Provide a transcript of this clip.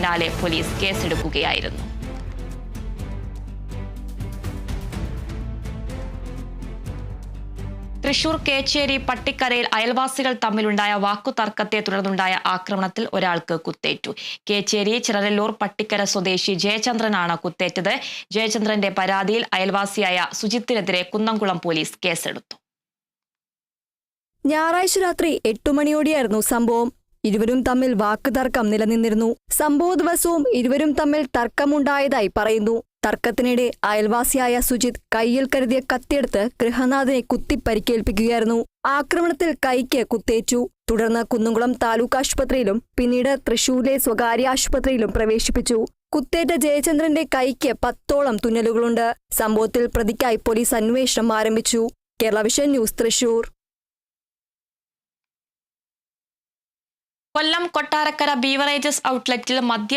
പിന്നാലെ പോലീസ് കേസെടുക്കുകയായിരുന്നു. തൃശൂർ കേച്ചേരി പട്ടിക്കരയിൽ അയൽവാസികൾ തമ്മിലുണ്ടായ വാക്കുതർക്കത്തെ തുടർന്നുണ്ടായ ആക്രമണത്തിൽ ഒരാൾക്ക് കുത്തേറ്റു. കേച്ചേരി ചിറരല്ലൂർ പട്ടിക്കര സ്വദേശി ജയചന്ദ്രനാണ് കുത്തേറ്റത്. ജയചന്ദ്രന്റെ പരാതിയിൽ അയൽവാസിയായ സുജിത്തിനെതിരെ കുന്നംകുളം പോലീസ് കേസെടുത്തു. ഞായറാഴ്ച രാത്രി 8 മണിയോടെയായിരുന്നു സംഭവം. ഇരുവരും തമ്മിൽ വാക്കുതർക്കം നിലനിന്നിരുന്നു. സംഭവ ദിവസവും ഇരുവരും തമ്മിൽ തർക്കമുണ്ടായതായി പറയുന്നു. തർക്കത്തിനിടെ അയൽവാസിയായ സുജിത് കയ്യിൽ കരുതിയ കത്തിയെടുത്ത് ഗൃഹനാഥനെ കുത്തിപ്പരിക്കേൽപ്പിക്കുകയായിരുന്നു. ആക്രമണത്തിൽ കൈക്ക് കുത്തേറ്റു. തുടർന്ന് കുന്നംകുളം താലൂക്ക് ആശുപത്രിയിലും പിന്നീട് തൃശൂരിലെ സ്വകാര്യ ആശുപത്രിയിലും പ്രവേശിപ്പിച്ചു. കുത്തേറ്റ ജയചന്ദ്രന്റെ കൈക്ക് 10ഓളം തുന്നലുകളുണ്ട്. സംഭവത്തിൽ പ്രതിക്കായി പോലീസ് അന്വേഷണം ആരംഭിച്ചു. Kerala vision news, Thrissur. Kollam Kottarakkara beverages ഔട്ട്ലെറ്റിൽ